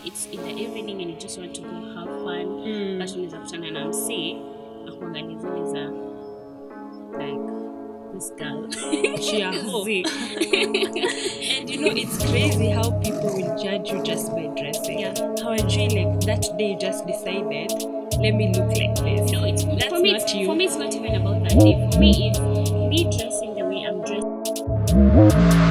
it's in the evening and you just want to go have fun, but unaweza kutana na msee akuangalia zile za like this girl See. And it's crazy how people will judge you just by dressing. Yeah. How I dream like that day you just decided, let me look like this. No, That's for me. not you. For me, it's not even about that day. For me, it's me dressing the way I'm dressed.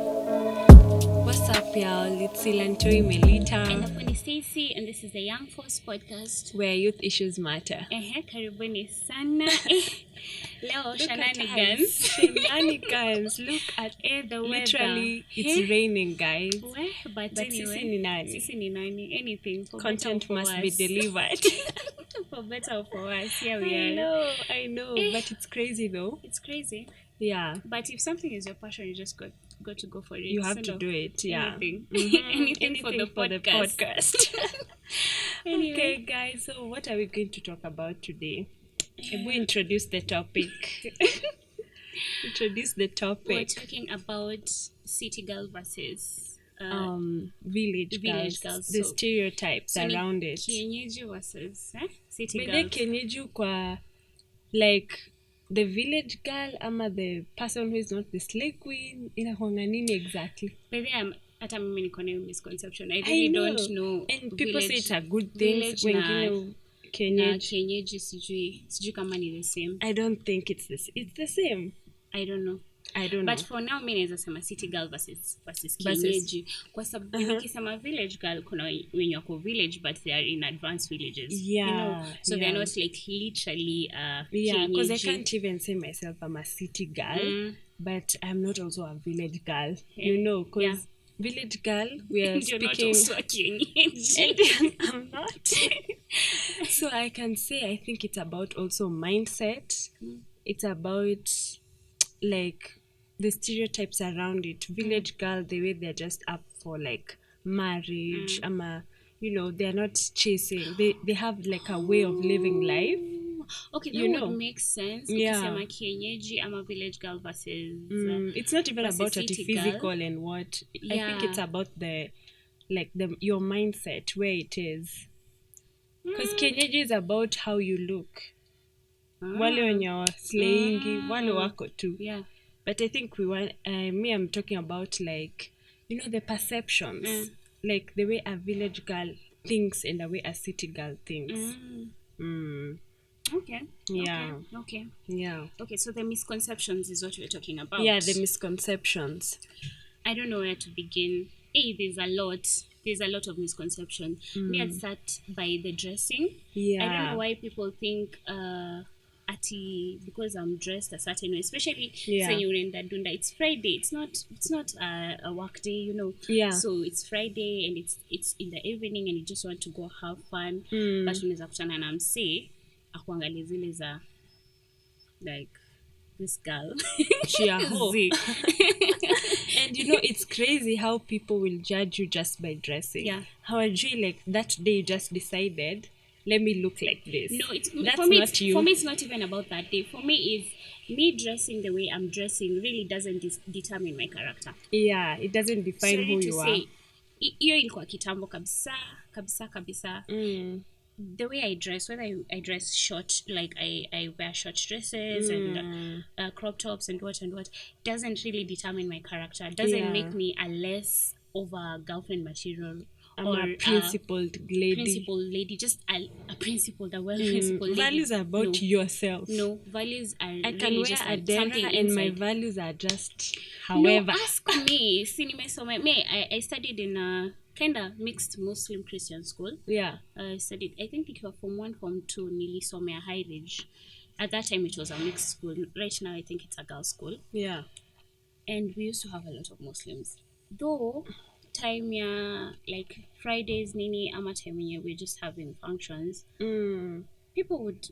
What's up, y'all? It's Silantoi Melita, And I'm Stacy, and this is the Young Force podcast. where youth issues matter. Karibuni sana. Leo Look at shenanigans. us. Shenanigans. Look at The literally, weather. it's raining, guys. But Sisi anyway, ni nani? Sisi ni nani? Anything. For Content better or for must be worse. delivered. For better or for worse, here we are. I know, but it's crazy though. It's crazy. Yeah, But if something is your passion, you just got to go for it. you have Instead to of do it. Yeah, Anything. Mhm. Anything for the podcast. Anyway. Okay, guys. So, what are we going to talk about today? We introduce the topic. Introduce the We're topic. talking about city girl versus Village village girls. girls. The So- stereotypes so ni around it. kienyeji versus city Bede girls. kenyeju kwa like the village girl ama the person who is not the slay queen inakuanga nini exactly? Maybe hata mimi niko na hiyo misconception. I I really know. don't know. And people say it's a good thing. village Wengine na kienyeji. kienyeji sijui kama ni the same. I don't think it's the same. I don't know. But for now mimi naweza sema city girl versus kienyeji kwa sababu nikisema village girl kuna wenye wako village but they are in advanced villages. Yeah, So they're not like literally Yeah, because I kienyeji. can't even say myself I'm a city girl, but I'm not also a village girl. Yeah. Because village girl, we are You're not speaking. also a kienyeji. And I'm not. So I can say I think it's about also mindset. It's about like the stereotypes around it. Village girl, the way they're just up for like marriage, they're not chasing. They have like a way of living life. Okay, that You know. would make sense. Yeah. Ukisema kienyeji ama village girl versus It's not even versus about the city girl. physical and what. I think Yeah. it's about your mindset, where it is. Because kienyeji is about how you look. Wale wenye wa slayingi, wale wako tu. Yeah. But I think I'm talking about like, the perceptions. Like the way a village girl thinks and the way a city girl thinks. Okay. Yeah. Okay. Yeah. Okay, so the misconceptions is what we're talking about. Yeah, the misconceptions. I don't know where to begin. There's a lot of misconception. Me, I'd start by the dressing. Yeah. I don't know why people think because I'm dressed a certain way, especially when you're in that dunda. It's Friday. It's not a work day, Yeah. So it's Friday and it's in the evening and you just want to go have fun. But unaweza kutana na msee akuangalia zile za like this girl. See. And it's crazy how people will judge you just by dressing. Yeah. How I dream like that day you just decided, let me look like this. No, That's for me. not you. For me, it's not even about that day. For me, is me dressing the way I'm dressing really doesn't determine my character. Yeah, it doesn't define Sorry who to you say, hiyo ilikuwa kitambo kabisa. are. The way I dress, whether I dress short, like I wear short dresses and crop tops and what, doesn't really determine my character. Doesn't make me a less of a girlfriend material. Or a principled lady. Principled lady, just a principled, a well-principled lady. Values are about yourself. No, values are I can really wear just a like dera something and my inside. values are just however. No, ask me. I studied in a kind of mixed Muslim Christian school. Yeah. I studied, I think it was from 1 from 2 nilisomea High Ridge. At that time it was a mixed school. Right now I think it's a girls' school. Yeah. And we used to have a lot of Muslims. Though time ya like Fridays nini ama time yenye we're just having functions, people would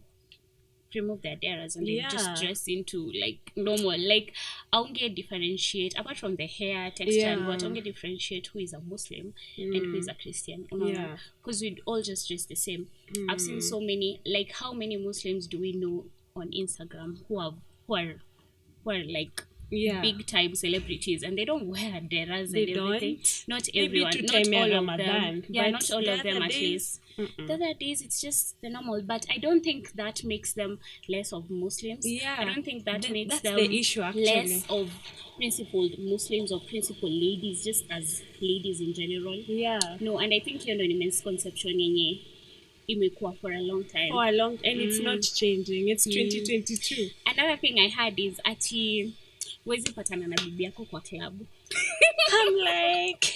remove their deras and they just dress into like normal, like aunge differentiate apart from the hair texture and what, aunge differentiate who is a Muslim and who is a Christian, because we'd all just dress the same. I've seen so many, like how many Muslims do we know on Instagram who are like big time celebrities and they don't wear deras and everything. Not everyone, not all of them. Yeah, not all of them at least. The other days it's just the normal, but I don't think that makes them less of Muslims. I don't think that makes them the issue, less of principled Muslims or principled ladies, just as ladies in general. No, and I think hiyo ndo ni misconception yenye imekuwa for a long time. And it's not changing. It's 2022. Another thing I had is ati wezi patana na bibi yako kwa club. I'm like,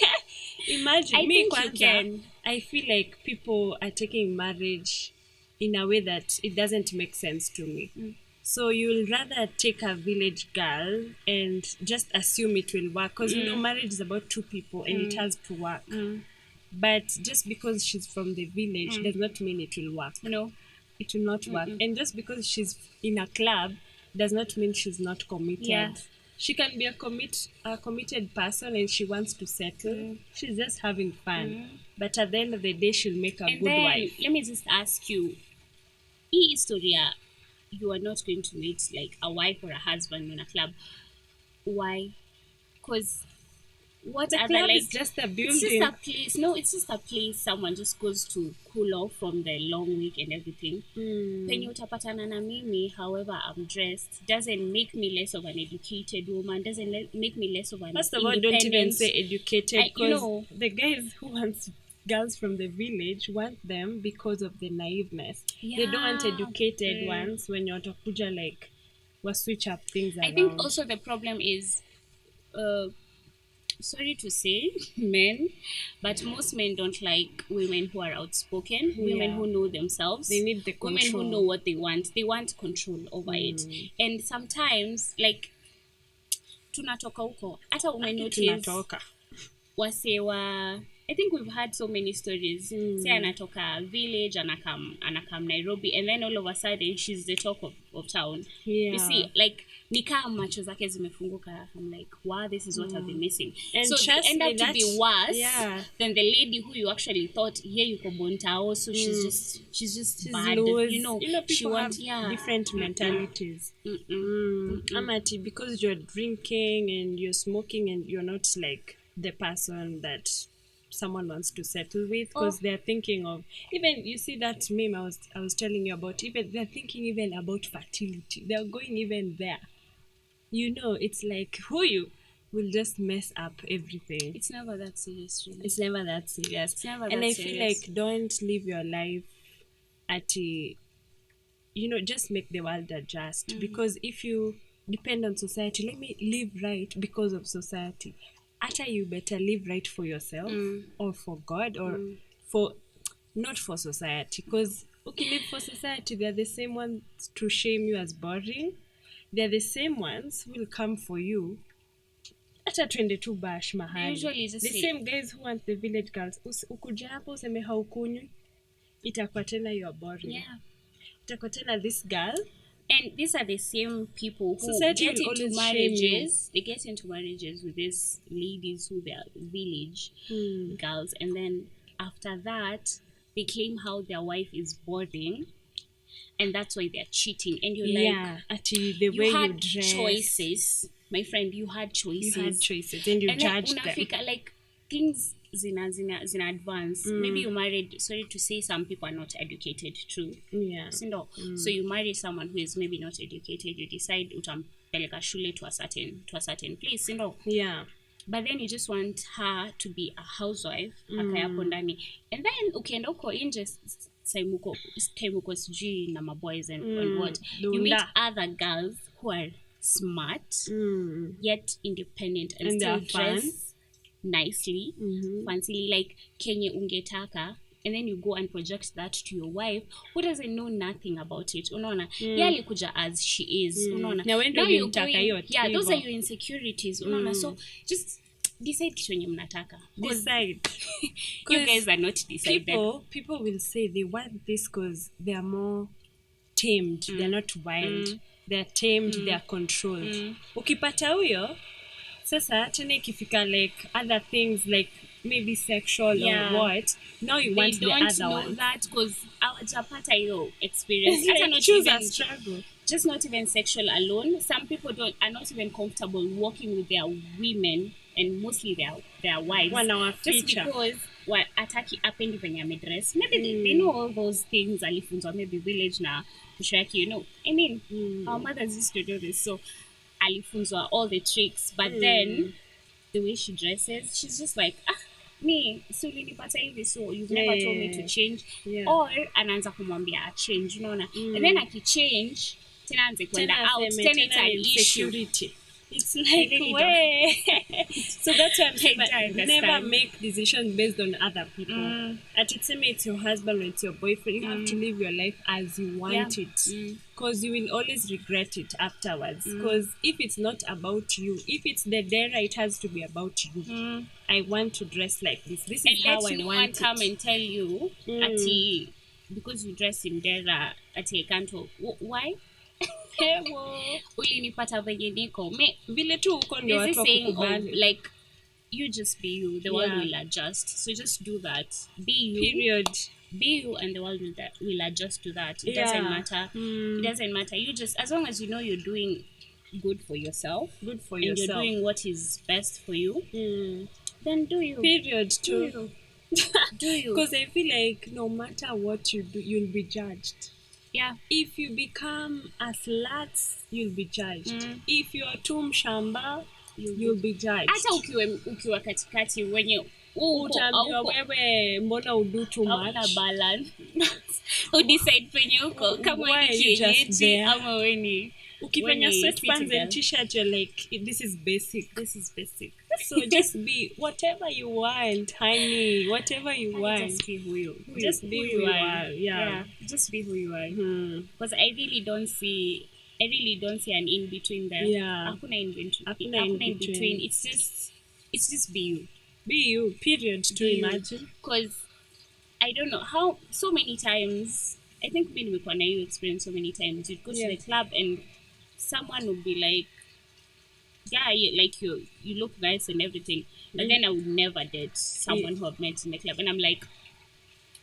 imagine me kwanza, I feel like people are taking marriage in a way that it doesn't make sense to me. So you'll rather take a village girl and just assume it will work, because you know marriage is about two people and it has to work. But just because she's from the village does not mean it will work. No, it will not work. And just because she's in a club does not mean she's not committed. She can be a committed person and she wants to settle. She's just having fun. But at the end of the day, she'll make a good wife. Let me just ask you, hii historia, you are not going to meet like a wife or a husband in a club. Why? Because what the other club like is just a building. It's just a place. No, it's just a place someone just goes to cool off from the long week and everything. Penye utapatana na mimi, however I'm dressed, doesn't make me less of an educated woman, doesn't make me less of an First of all, don't even say educated, because the guys who want girls from the village want them because of the naiveness. They don't want educated ones when you're takuja like we switch up things around. I think also the problem is sorry to say men, but most men don't like women who are outspoken, women who know themselves. They need the control. Women who know what they want control over it. And sometimes like tunatoka huko hata umenotice wasewa. I think we've had so many stories. Say anatoka village, anakam Nairobi, and then all of a sudden she's the talk of town. You see, like nika macho zake zimefunguka. I'm like, wow, this is what I've been missing. And so you end up to be worse than the lady who you actually thought yuko bontao. So she's just bad. Loose. You know she wants different mentalities. Amati, because you're drinking and you're smoking and you're not like the person that someone wants to settle with, because they're thinking of, even you see that meme I was telling you about, even they're thinking even about fertility. They're going even there. You know, it's like who you will just mess up everything. It's never that serious, really. It's never that serious. It's never and that I serious. feel like don't live your life at a, you know, just make the world adjust. Because if you depend on society, let me live right because of society. After you better live right for yourself or for God or for not for society, because live for society, they're the same ones to shame you as boring. They're the same ones who will come for you hata twende tu bash mahali. Usually the same guys who want the village girls ukuja hapo useme haukunywi, itakuwa tena you are boring. Itakuwa tena this girl. And these are the same people who get into marriages. They get into marriages with these ladies who they are village girls, and then after that, they claim how their wife is boring, and that's why they're cheating. And you're like, the way you had dress. Choices, my friend. You had choices. You had choices, and you judged them. Like things zina advance. Maybe you married, sorry to say, some people are not educated, true. So you marry someone who is maybe not educated, you decide utampeleka shule to a certain place, but then you just want her to be a housewife, akayapo ndani, and then ukienda huko nje saimuko sijui na maboys and what, you meet other girls who are smart yet independent and still dress nicely, fancily, like kenye ungetaka, and then you go and project that to your wife who doesn't know nothing about it. Unaona, alikuja as she is. Unaona, now you going, those are your insecurities. Unaona, so just decide kitu yenye mnataka. Decide. You guys are not decided. People will say they want this because they are more tamed. They're not wild. They're tamed. They're controlled. Ukipata huyo, sasa tena ikifika like other things like maybe sexual or what, now you want the other one. They don't know that because hawajapata hiyo experience. Like, not choose even a struggle. Just not even sexual alone. Some people are not even comfortable walking with their women and mostly their wives. Just because ataki apendi venye amedress. Maybe they know all those things alifunzwa maybe village na kushaki, you know. I mean, our mothers used to do this. So alifunzwa all the tricks, but then the way she dresses, she's just like, me, so ulinipata hivi, so you've never told me to change. Or anaanza kumwambia change, unaona. And then akichange, tena anze kwenda out, tena it's an issue. It's like, so that's why I'm saying, never make decisions based on other people. It's your husband or it's your boyfriend. You have to live your life as you want it. Because you will always regret it afterwards. Because if it's not about you, if it's the dera, it has to be about you. I want to dress like this. This is how I want it. Come and tell you, ati, because you dress in dera, ati I can't. Why? Ulinipata venye niko vile tu uko ndio watu wakukubali. Like you just be you, the world will adjust, so just do that, be you, period. Be you and the world will adjust to that. It doesn't matter. It doesn't matter. You just, as long as you know you're doing good for yourself, and you're doing what is best for you, then do you, period. Do you because I feel like no matter what you do, you'll be judged. If you become a slut, you'll be judged. If you are too mshamba, you'll be judged. Hata ukiwa katikati wenye utaambiwa wewe mbona udu too much. Hauna balance. Udecide penye uko kama ni kienyeji ama weni. Ukipenya sweatpants and t-shirt, you're like, this is basic. So just be whatever you want, honey. Whatever you want. Just be who you are. Just be who you are. Yeah. Just be who you are. Because I really don't see an in between there. Hakuna in between. It's just be you. Be you. Period. To imagine. Because I don't know how so many times. I think me with you experience so many times. You'd go to the club and someone would be like, like you look nice and everything, but then I would never date someone who I've met in the club, and I'm like,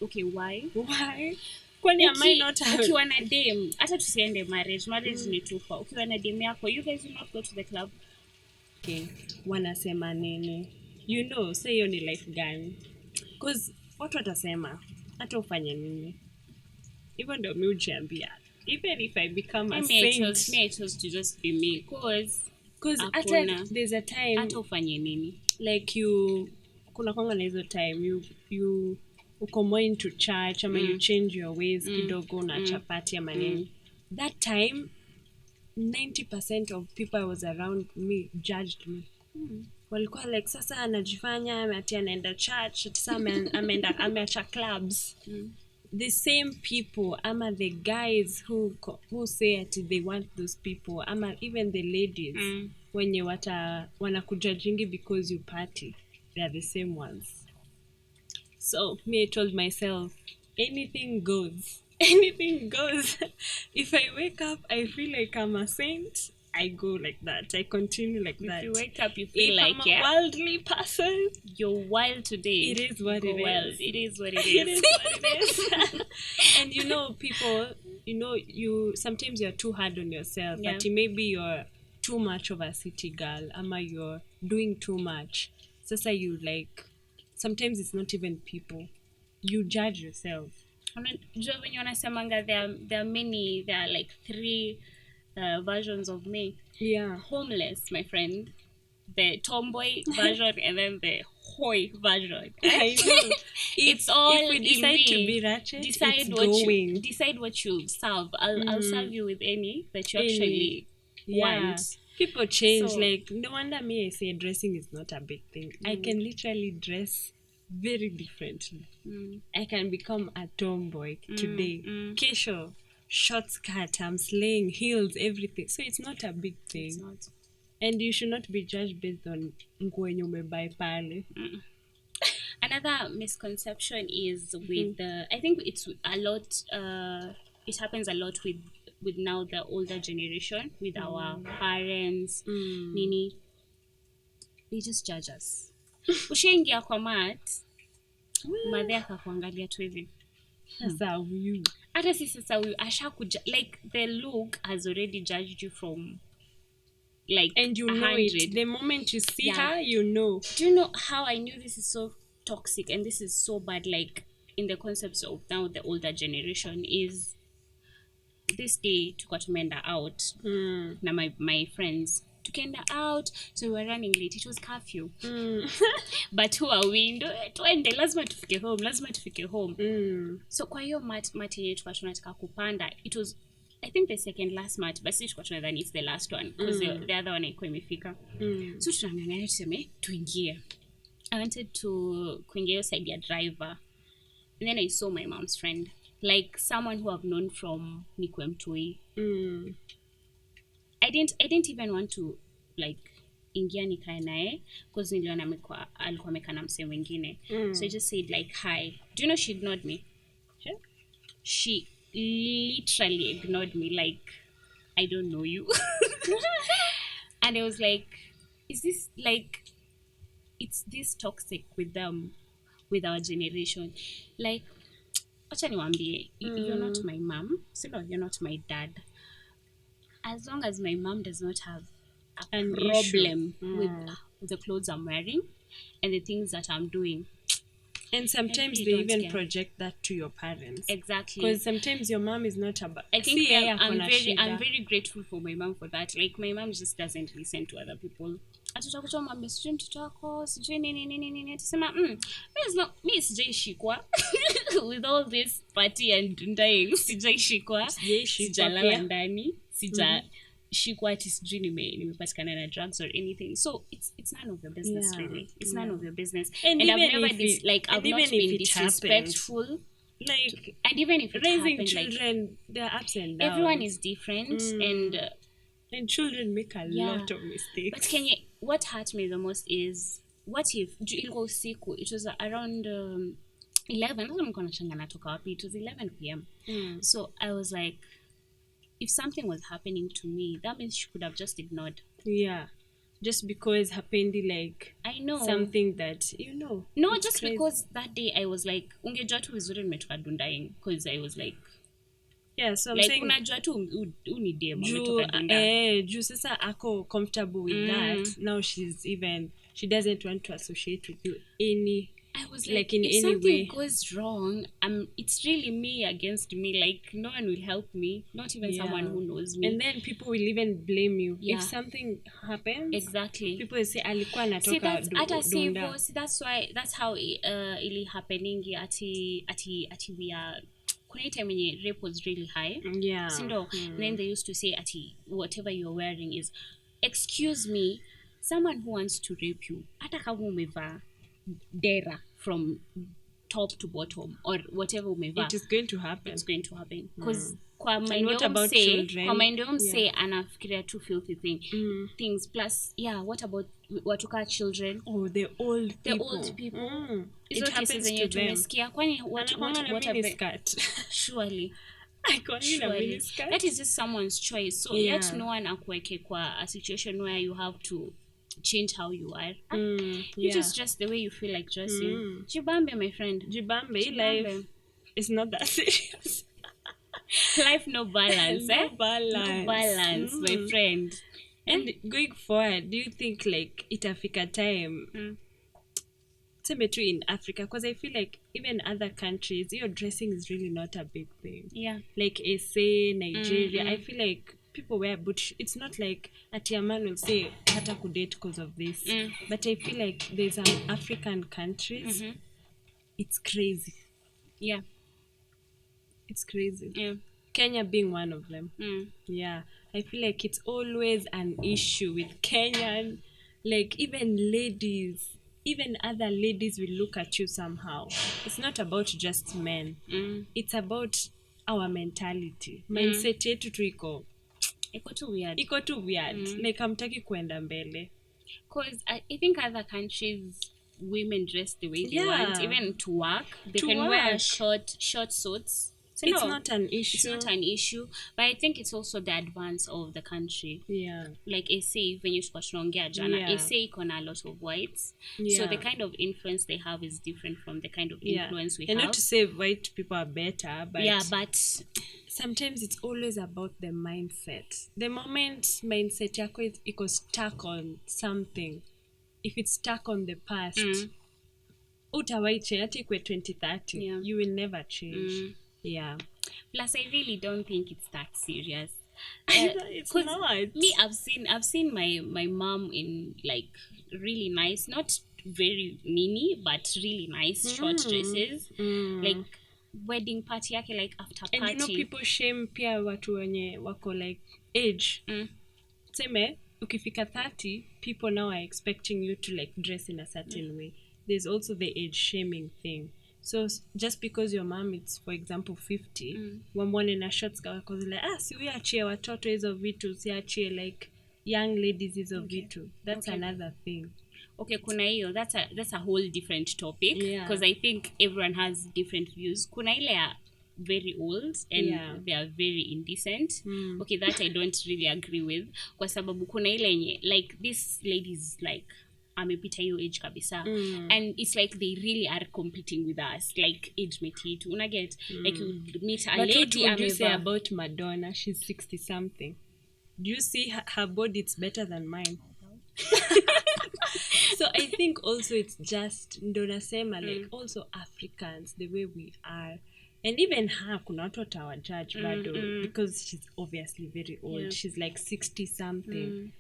okay, why? Kwani am I not ukiwa na dem, hata tusiende marriage ni too far. Ukiwa na dem yako, you guys will not go to the club. Okay, wanasema nini? You know, say hiyo ni life gani? Because watu watasema, hata ufanye nini? Hivyo ndio mimi hujiambia. Even if I become a saint, I chose to just be me. Because there's a time, hata ufanye nini, like you, kuna kwanga na hizo time you uko more into church ama you change your ways kidogo na chapati ama nini. That time 90% of people I was around me judged me. Walikuwa like, sasa anajifanya ati anaenda church, sasa ameacha clubs. The same people, ama the guys who say that they want those people, ama even the ladies, wenye wanakujudgingi because you party, they are the same ones. So me, I told myself, anything goes. If I wake up, I feel like I'm a saint, I go like that. I continue like that. If you wake up, you feel like I'm a worldly person. You're wild today. It is what it is. It is what it is. And people, you sometimes you're too hard on yourself. But maybe you're too much of a city girl. Ama you're doing too much. Sasa you like, sometimes it's not even people. You judge yourself. When you wanasemanga, there are like 3 versions of me. Homeless, my friend, the tomboy version, and then the hoy version. I know. It's all if we decide in me. To be ratchet, decide what you serve. I'll serve you with any that you actually want. People change. So, like, no wonder me, I say dressing is not a big thing. I can literally dress very differently. I can become a tomboy today. Kesho, short skirt, I'm slaying, heels, everything. So it's not a big thing. It's not. And you should not be judged based on nguo yenye umebuy pale. Another misconception is with the, I think it's a lot, it happens a lot with now the older generation, with our parents, nini, they just judge us. Ushaingia kwa mat, madhe akakuangalia tu hivi. Sasa huyu. Hata si sasa huyu ashakuja, like the look has already judged you from like and you 100. know it. The moment you see her, you know. Do you know how I knew this is so toxic and this is so bad, like in the concepts of now the older generation? Is this day tukwa tumeenda out na my friends tukaenda out, so we were running late, it was curfew. But who are we? Tuende, lazima tufike home. So kwa hiyo mat yenye tukwa tunataka kupanda, it was I think the second last mat, but tukwa tunadhani it's the last one because the other one haikuwa imefika. So tunang'ang'ana tuseme tuingie. I wanted to kuingia side ya driver, and then I saw my mom's friend, like someone who I've known from nikwe mtoi. I didn't even want to like ingia nikae naye because niliona alikuwa amekaa na msee mwingine. So I just said like hi. Do you know she ignored me? Sure. She literally ignored me like I don't know you. And I was like, is this like, it's this toxic with them, with our generation. Like, acha niwaambie, you're not my mom, so no, you're not my dad. As long as my mom does not have a problem with the clothes I'm wearing and the things that I'm doing. And sometimes they even project that to your parents. Exactly. Because sometimes your mom is not about... I think I'm very grateful for my mom for that. Like, my mom just doesn't listen to other people. Atutakutoa mambe sijui mtoto wako, sijui nini. Atasema, mi sijaishikwa. With all this party and dying, sijaishikwa. Sijalala ndani. Shikwa ati sijui nimepatikana na drugs or anything. So it's none of your business, really. It's none of your business. And I've never I've not been disrespectful. Like, and even if it raising happened, children, like, they're ups and downs. Everyone is different, and children make a lot of mistakes. But what hurt me the most is, what if it was around 11. It was 11 p.m. So I was like, if something was happening to me, that means she could have just ignored. Yeah. Just because happened, like, I know something that, you know. No, just crazy. Because that day I was like, ungejua tu vizuri nimetoka Dundai, because I was like, yeah, so I'm like, saying, unajua tu unidem umetoka Dundai. Juu sasa ako comfortable with that. Now she doesn't want to associate with you I was like in if any something way goes wrong, it's really me against me. Like, no one will help me, not even someone who knows me. And then people will even blame you if something happens. Exactly. People will say alikuwa anatoka Dunda. See, that's how ili happeningi ati we are. Kuna time when rape was really high. Yeah. Sindo. Then they used to say ati whatever you're wearing is, excuse me, someone who wants to rape you, hata kama umevaa dera from top to bottom or whatever umevaa, it is going to happen. It's going to happen because kwa mind say anafikiria two filthy things plus what about watuka children? The old people. It happens to them. Tumesikia kwani what surely that is just someone's choice, so let no one akuweke kwa a situation where you have to change how you are. You just the way you feel like dressing. Jibambe, my friend. Jibambe. Life is not that serious. Life no balance. No balance, my friend. And going forward, do you think like itafika time cemetery in Africa, because I feel like even other countries, your dressing is really not a big thing. Like SA, Nigeria, I feel like people wear boots. It's not like a man will say hata kudate because of this. But I feel like there's some African countries. It's crazy. It's crazy. Kenya being one of them. I feel like it's always an issue with Kenyan, like even ladies, even other ladies will look at you somehow. It's not about just men. It's about our mentality. Mindset yetu tuiko iko too weird. Like hamtaki kwenda mbele. Because I think other countries women dress the way they want, even to work they can wear short suits. So it's not an issue. It's not an issue, but I think it's also the advance of the country. Like SA, when you tunaongea jana, SA iko na a lot of whites, so the kind of influence they have is different from the kind of influence we have. And not to say white people are better, but but sometimes it's always about the mindset. The moment mindset yako iko stuck on something, if it's stuck on the past, utawai change hata ikwe 2030, you will never change. Plus I really don't think it's that serious. It's not. Me, I've seen my mom in like really nice, not very mini, but really nice short dresses, like wedding party yake, like after party. And you know people shame pia watu wenye wako like age. Seme ukifika 30, people now are expecting you to like dress in a certain way. There's also the age shaming thing. So just because your mom is, for example, 50, wamwone na shorts because like, si uachie watoto hizo vitu, siachie like young ladies hizo vitu. That's another thing. Okay, kuna hiyo, that's a whole different topic, because I think everyone has different views. Kuna ile are very old and they are very indecent. Okay, that I don't really agree with. Kwa sababu kuna ile yenye like this ladies like amepita hiyo age kabisa, and it's like they really are competing with us, like age mate una get like you meet a lady. But what would you say about Madonna? She's 60 something. Do you see her body? It's better than mine. So I think also it's just ndo nasema like also Africans the way we are, and even her kuna watu watawajudge bado because she's obviously very old. She's like 60 something.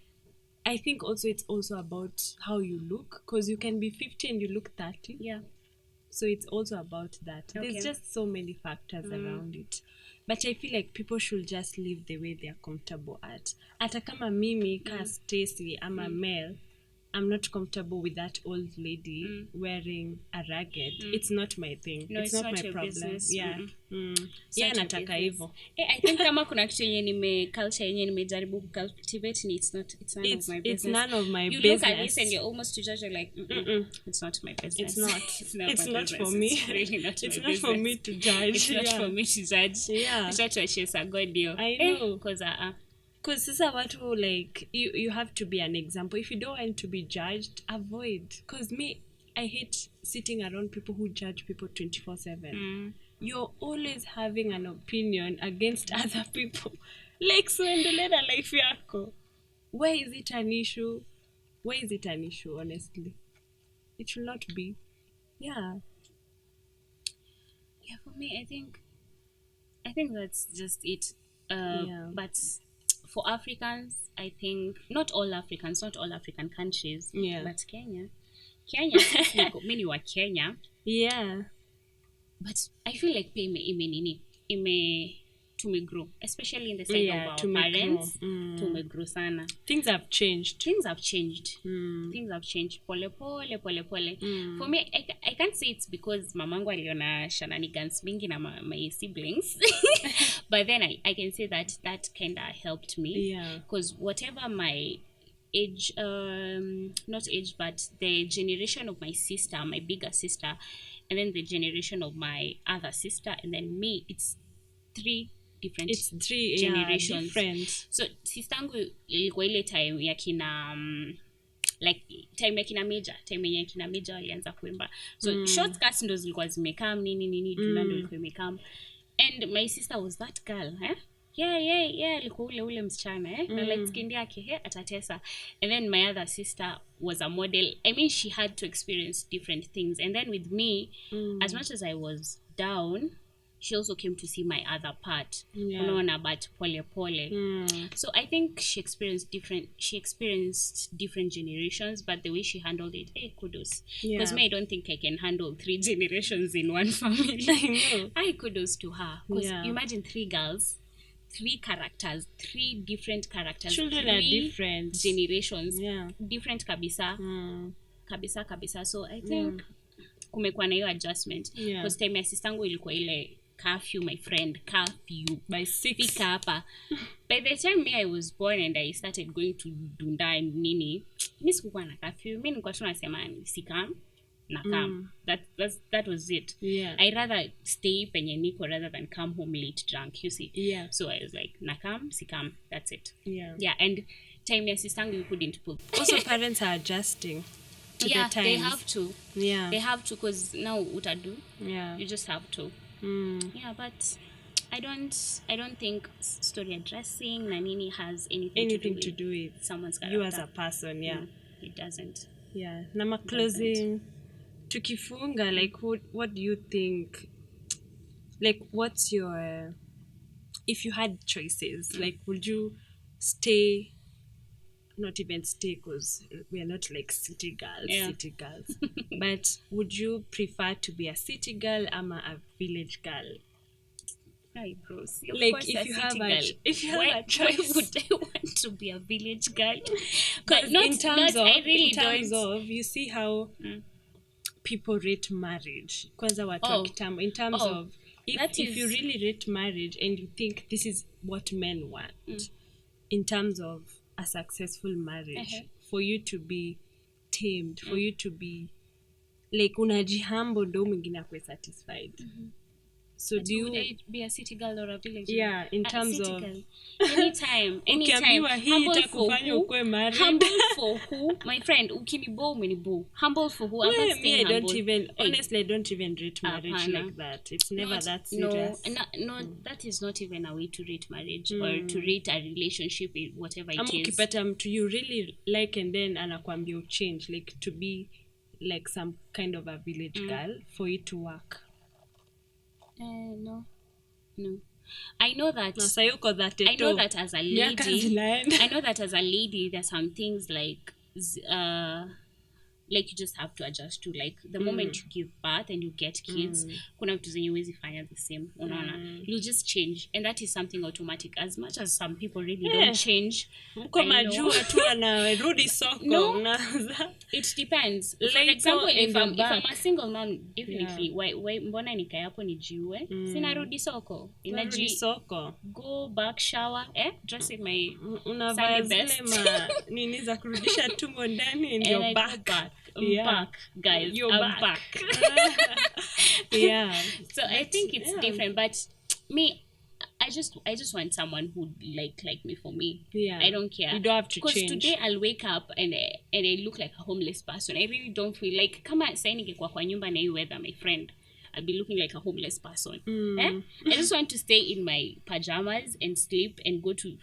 I think also it's also about how you look, because you can be 50 and you look 30. So it's also about that. There's just so many factors around it. But I feel like people should just live the way they are comfortable at. Ata kama mimi ka Stacy, I'm a male, I'm not comfortable with that old lady wearing a ragged. It's not my thing. No, it's not my problem. Business. Nataka hivyo. I think kama kuna kitu yenye culture yenye nimejaribu cultivate ni it's none of my business. It's none of my business. You look at this and you're almost to judge, you're like, it's not my business. It's not. It's not for me. It's really not it's my not business. For me to judge. It's not for me to judge. It's not to chase a god deal. I know. Because sasa watu like you have to be an example. If you don't want to be judged, avoid. Because me, I hate sitting around people who judge people 24/7. You're always having an opinion against other people. Like so endelea na life yako. Why is it an issue? Why is it an issue, honestly? It should not be. Yeah, for me, I think that's just it. But for Africans, I think not all African countries, but Kenya, many were Kenya. But I feel like tumegrow, especially in the side of our parents. Tumegrow sana. Things have changed. Things have changed. Pole pole. For me, I can't say it's because mamangu aliona shenanigans mingi na my siblings. But then I can say that kind of helped me. Because whatever my age, not age, but the generation of my sister, my bigger sister, and then the generation of my other sister, and then me, it's three generations. Different. So sistangu ilikuwa ile time ya kina like time ya kina major walianza kuimba. So short skirts ndo zilikuwa zimekam nini ndo ilikuwa imekam, and my sister was that girl alikuwa ule msichana na like skin yake atatesa. And then my other sister was a model. I mean, she had to experience different things. And then with me, as much as I was down, she also came to see my other part. But pole. So I think she experienced different generations, but the way she handled it, kudos. Because me, I don't think I can handle 3 generations in one family. I know. I kudos to her. Because you imagine 3 girls, 3 characters, 3 different characters. Children 3 are different. Generations. Different kabisa. Kabisa. So I think kumekuwa na hiyo adjustment. Because time ya sistangu ilikuwa ile curfew, my friend, curfew. By 6. Fika hapa. By the time I was born and I started going to Dunda and Nini, mi sikuwa na curfew. Mi nilikuwa tu nasema sikam na kam. That was it. Yeah. I rather stay penye niko rather than come home late drunk, you see. Yeah. So I was like, nakam, sikam, that's it. Yeah. Yeah, and time ya sistangu you couldn't pull. Also, parents are adjusting to the times. They have to. Yeah. They have to, because now utadu. Yeah. You just have to. Yeah, but I don't think story addressing na nini has anything to do with someone's character. You as a person, yeah. It doesn't. Yeah. Nama closing, tukifunga, like what do you think? Like, what's your, if you had choices, like, would you stay? Not even stay, because we are not like city girls. But would you prefer to be a city girl or a village girl? Hi, bros. Like, if you have a choice, why would I want to be a village girl? But in terms don't. of, you see how people rate marriage. Kwanza watu wa kitambo. In terms of, if you really rate marriage and you think this is what men want, in terms of a successful marriage, for you to be tamed, for you to be like unajihambo ndo mwingine akwe satisfied. So but would I be a city girl or a village girl? Yeah, in terms of girl. anytime humble for who? My friend, ukinibo umenibo. Humble for who? I'm not saying humble. Honestly, I don't even rate marriage like that. It's never that serious. No, that is not even a way to rate marriage or to rate a relationship, whatever it is. Ukipata mtu you really like and then anakuambia uchange, like to be like some kind of a village girl for it to work. No. I know that. I know that as a lady. I know that as a lady, there's some things like you just have to adjust to, like the moment you give birth and you get kids, kuna vitu zenye huwezi fanya the same, unaona. You'll just change, and that is something automatic. As much as some people really don't change, majua tu anarudi soko. No, it depends. For example, if I'm a single mom, definitely why mbona nikae hapo nijiue? Sinarudi soko. Inarudi soko. Go back, shower, dress in my unavaa zile nini za kurudisha tumbo ndani and you're back. I'm back, guys. I'm back. Yeah. So I think it's different, but me, I just want someone who like me for me. Yeah. I don't care. You don't have to change. Because today I'll wake up and I look like a homeless person. I really don't feel like kama sasa ningekuwa kwa nyumba na hii weather, my friend, I'll be looking like a homeless person. I just want to stay in my pajamas and sleep and go to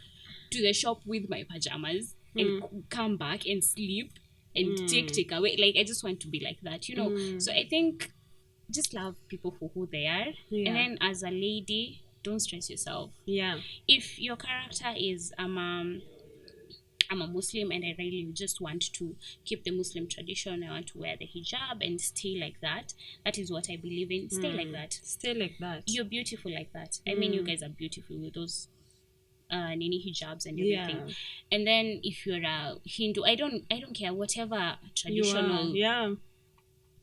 the shop with my pajamas and come back and sleep and take away. Like, I just want to be like that, you know. So I think just love people for who they are. And then as a lady, don't stress yourself. Yeah. If your character is I'm a Muslim and I really just want to keep the Muslim tradition, I want to wear the hijab and stay like that. That is what I believe in. Stay like that. Stay like that. You're beautiful like that. I mean, you guys are beautiful with those nini hijabs and everything. And then if you're a Hindu, I don't care whatever traditional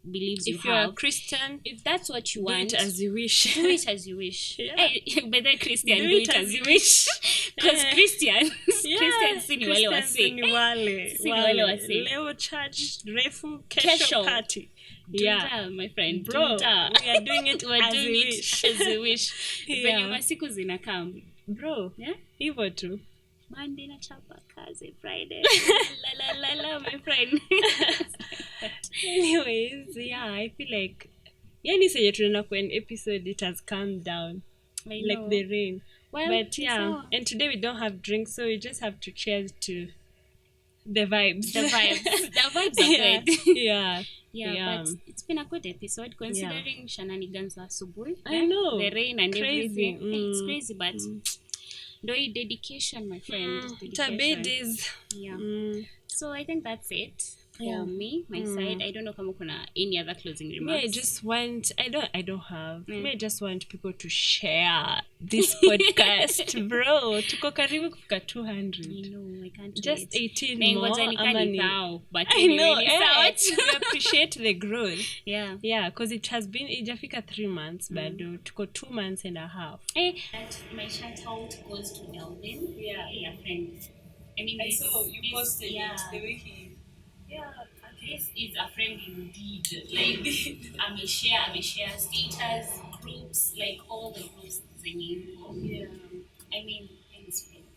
beliefs if you have. If you're a Christian, if that's what you want, do it as you wish. Do it as you wish. But then Christian, do it as you wish. Because Christians ni wale wase. Leo church, refu, kesho party. Yeah, my friend. Bro, we are doing it as we wish. Venye masiku zinakam. Bro, hivyo tu. Monday na chapa kazi, Friday. la, my friend. Anyways, I feel like yani senye tunaenda kwa an episode, it has calmed down. Like the rain. Well, but and today we don't have drinks, so we just have to cheers to the vibes. The vibes are good. Yeah, but it's been a good episode considering shenanigans za asubuhi. I know. The rain and everything. It's crazy, but no dedication, my friend. Tabedis. So I think that's it. for me, my side. I don't know kama kuna any other closing remarks. Me, I just want, I don't have. Me, I just want people to share this podcast, bro. Tuko karibu kufika 200. I know, I can't Just wait. 18 Na more. ngoja nikani thou, but I know, anyway, it's out. we appreciate the growth. Yeah. Yeah, because it has been, ijafika 3 months, but tuko 2 months and a half. And my shout out goes to Melvin. Yeah. A friend. I mean, I saw you posted it, the way he... Yeah, this is a friend indeed. Like, ameshare status, groups, like all the groups singing. Yeah. I mean,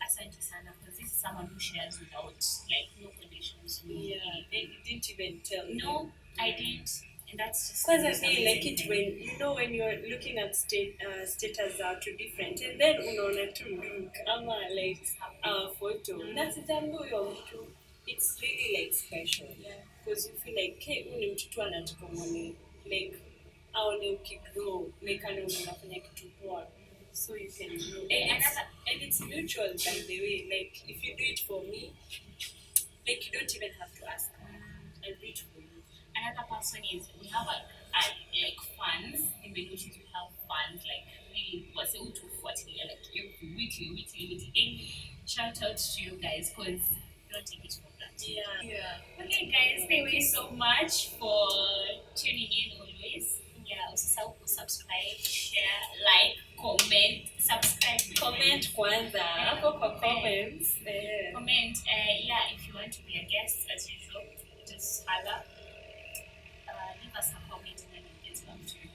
asante sana, because this is someone who shares without, like, no conditions. Yeah, and you didn't even tell me. No, I didn't. And that's just because I feel like it when you know when you're looking at status are too different and then unaona tu link ama like photo that's your mtu it's really like special because you feel like hey uni mtu tu anataka muone like aone ukigrow like anaona unafanya kitu poa so you can grow and it's mutual by the way like if you do it for me like you don't even have to ask I do it for you. Another person is we have like fans in the notions we have fans like really was able to like every weekly and shout out to you guys because you don't take it for granted. Yeah. Okay guys, thank you so much for tuning in always. Yeah, also subscribe, share, like, comment, subscribe, comment kwanza hapo kwa comments comment yeah if you want to be a guest as usual just holler. Leave us a comment and then we'll get back to you.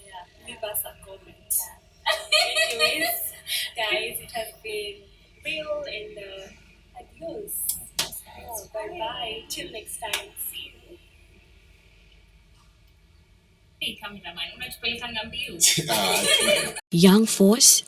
Yeah, leave us a comment. Yeah. Anyways, guys, it has been real and adios. Bye. Till next time. See you. Hey, cameraman, unatupeleka mbio. Young Force